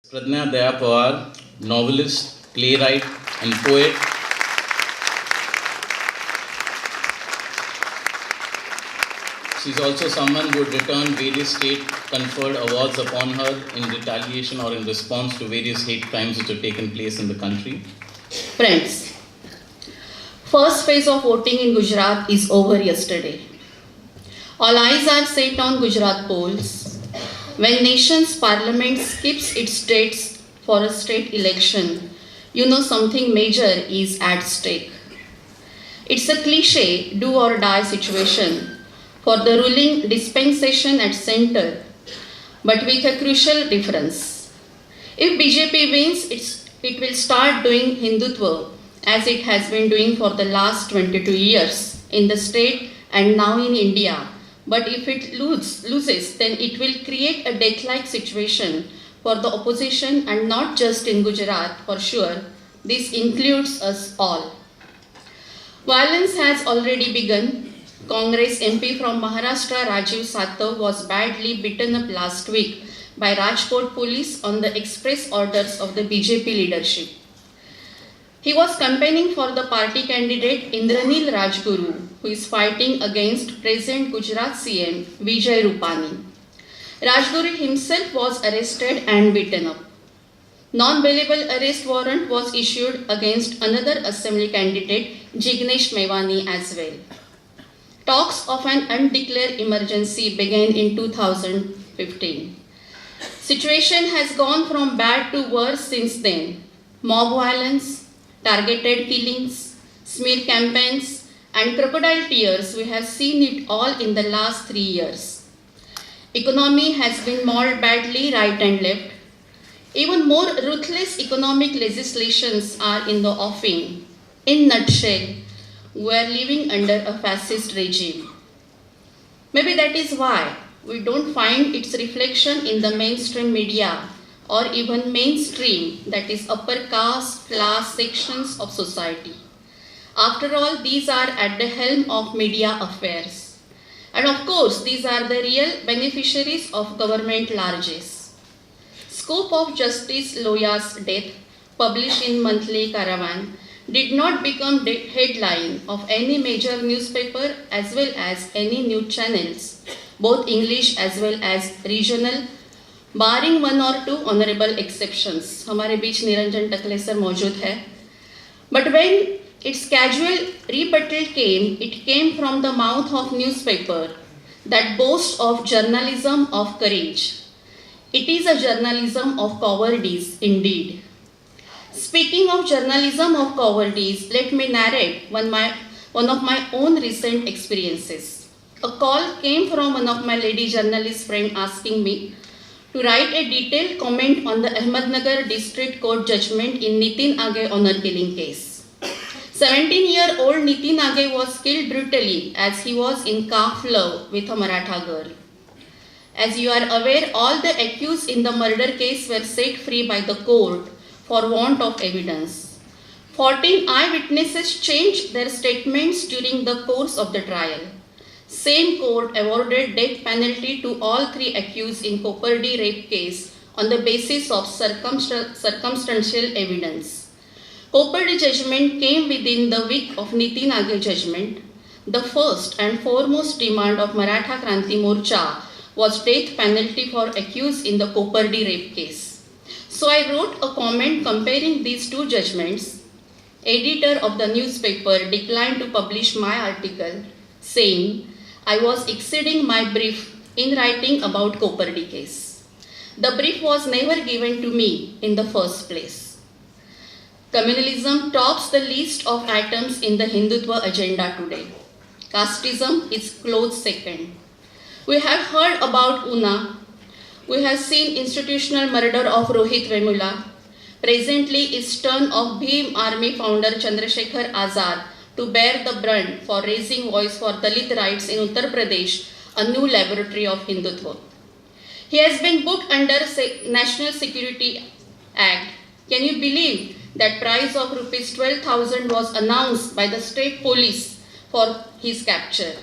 Pradnya Daya Pawar, novelist, playwright, and poet. She's also someone who had returned various state conferred awards upon her in retaliation or in response to various hate crimes which have taken place in the country. Friends, first phase of voting in Gujarat is over yesterday. All eyes are set on Gujarat polls. When nation's parliament skips its dates for a state election, you know something major is at stake. It's a cliche do or die situation for the ruling dispensation at center, but with a crucial difference. If BJP wins, it will start doing Hindutva as it has been doing for the last 22 years in the state and now in India. But if it loses, then it will create a death-like situation for the opposition and not just in Gujarat for sure. This includes us all. Violence has already begun. Congress MP from Maharashtra Rajiv Satyev was badly beaten up last week by Rajkot police on the express orders of the BJP leadership. He was campaigning for the party candidate Indranil Rajguru, who is fighting against present Gujarat CM Vijay Rupani. Rajguru himself was arrested and beaten up. Non-bailable arrest warrant was issued against another assembly candidate, Jignesh Mevani, as well. Talks of an undeclared emergency began in 2015. Situation has gone from bad to worse since then. Mob violence, targeted killings, smear campaigns, and crocodile tears, we have seen it all in the last 3 years. Economy has been mauled badly right and left. Even more ruthless economic legislations are in the offing. In nutshell, we are living under a fascist regime. Maybe that is why we don't find its reflection in the mainstream media or even mainstream, that is upper caste, class sections of society. After all, these are at the helm of media affairs. And of course, these are the real beneficiaries of government largesse. Scope of Justice Loya's death, published in Monthly Caravan, did not become the headline of any major newspaper as well as any news channels, both English as well as regional, barring one or two honorable exceptions. हमारे बीच निरंजन टकले sir मौजूद है. But when its casual rebuttal came, it came from the mouth of newspaper that boasts of journalism of courage. It is a journalism of cowardice indeed. Speaking of journalism of cowardice, let me narrate one of my own recent experiences. A call came from one of my lady journalist friend asking me to write a detailed comment on the Ahmednagar District Court judgment in Nitin Age honor killing case. 17-year-old Nitin Age was killed brutally as he was in calf love with a Maratha girl. As you are aware, all the accused in the murder case were set free by the court for want of evidence. 14 eyewitnesses changed their statements during the course of the trial. Same court awarded death penalty to all 3 accused in Kopardi rape case on the basis of circumstantial evidence. Kopardi judgment came within the week of Nitin Age judgment. The first and foremost demand of Maratha Kranti Morcha was death penalty for accused in the Kopardi rape case. So I wrote a comment comparing these 2 judgments. Editor of the newspaper declined to publish my article, saying I was exceeding my brief in writing about Kopardi case. The brief was never given to me in the first place. Communalism tops the list of items in the Hindutva agenda today. Casteism is close second. We have heard about Una. We have seen institutional murder of Rohit Vemula. Presently is turn of Bhim Army founder Chandrasekhar Azad to bear the brunt for raising voice for Dalit rights in Uttar Pradesh, a new laboratory of Hindutva. He has been booked under National Security Act. Can you believe that price of rupees 12,000 was announced by the state police for his capture?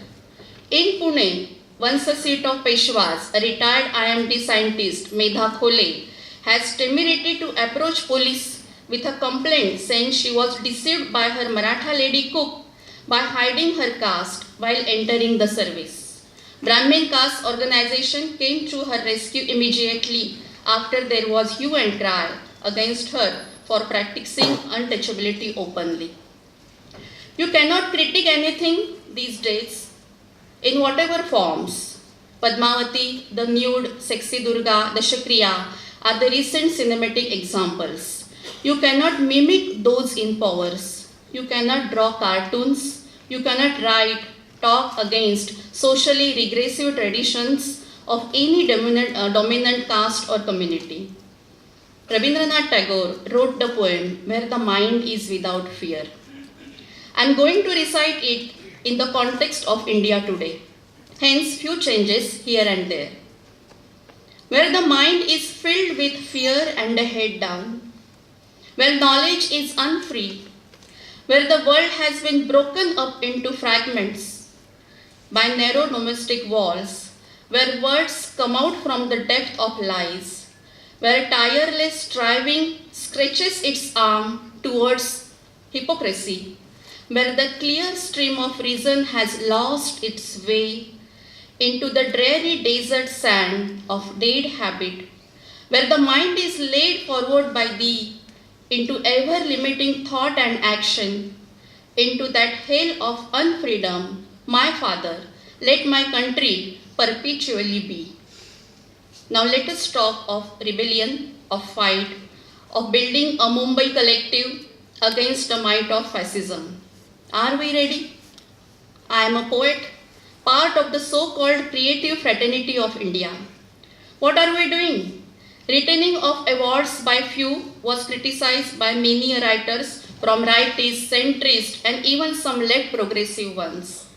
In Pune, once a seat of Peshwas, a retired IMD scientist, Medha Khole, has temerity to approach police with a complaint saying she was deceived by her Maratha lady cook by hiding her caste while entering the service. Brahmin caste organization came to her rescue immediately after there was hue and cry against her for practicing untouchability openly. You cannot critique anything these days in whatever forms. Padmavati, the nude, sexy Durga, the Shakriya are the recent cinematic examples. You cannot mimic those in powers. You cannot draw cartoons. You cannot write, talk against socially regressive traditions of any dominant caste or community. Rabindranath Tagore wrote the poem Where the Mind is Without Fear. I am going to recite it in the context of India today. Hence, few changes here and there. Where the mind is filled with fear and a head down, where knowledge is unfree, where the world has been broken up into fragments by narrow domestic walls, where words come out from the depth of lies, where tireless striving stretches its arm towards hypocrisy, where the clear stream of reason has lost its way into the dreary desert sand of dead habit, where the mind is laid forward by thee into ever-limiting thought and action, into that hell of unfreedom, my Father, let my country perpetually be. Now let us talk of rebellion, of fight, of building a Mumbai collective against the might of fascism. Are we ready? I am a poet, part of the so-called creative fraternity of India. What are we doing? Retaining of awards by few was criticized by many writers from rightists, centrists, and even some left progressive ones.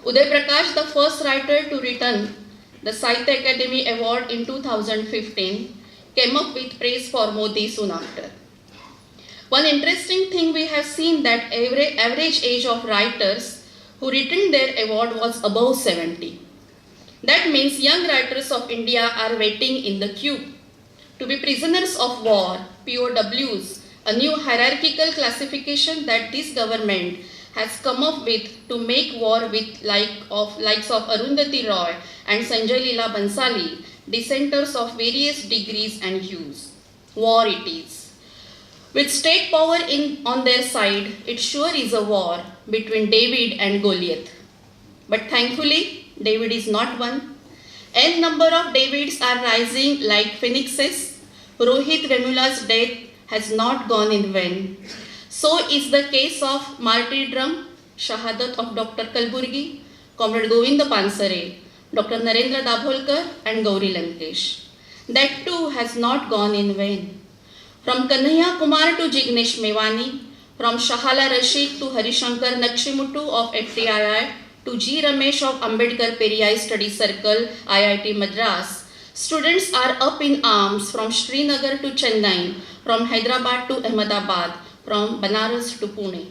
Uday Prakash, the first writer to return the Sahitya Academy Award in 2015, came up with praise for Modi soon after. One interesting thing we have seen that average age of writers who retained their award was above 70. That means young writers of India are waiting in the queue. To be prisoners of war, POWs, a new hierarchical classification that this government has come up with to make war with likes of Arundhati Roy and Sanjay Leela Bansali, dissenters of various degrees and hues. War it is. With state power on their side, it sure is a war between David and Goliath. But thankfully, David is not one. N number of Davids are rising like phoenixes. Rohit Vemula's death has not gone in vain. So is the case of martyrdom, Shahadat of Dr. Kalburgi, Comrade Govinda Pansare, Dr. Narendra Dabholkar and Gauri Lankesh. That too has not gone in vain. From Kanhaiya Kumar to Jignesh Mewani, from Shahala Rashid to Harishankar Nakshimutu of FTII to G. Ramesh of Ambedkar Periyai Study Circle, IIT Madras, students are up in arms from Srinagar to Chennai, from Hyderabad to Ahmedabad, from Banaras to Pune.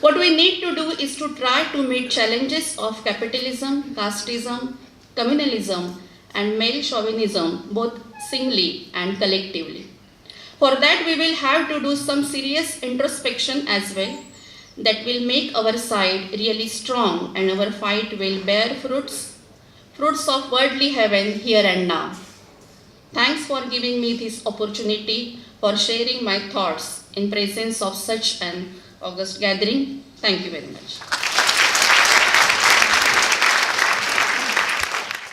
What we need to do is to try to meet challenges of capitalism, casteism, communalism, and male chauvinism, both singly and collectively. For that, we will have to do some serious introspection as well that will make our side really strong and our fight will bear fruits of worldly heaven here and now. Thanks for giving me this opportunity for sharing my thoughts in presence of such an august gathering. Thank you very much.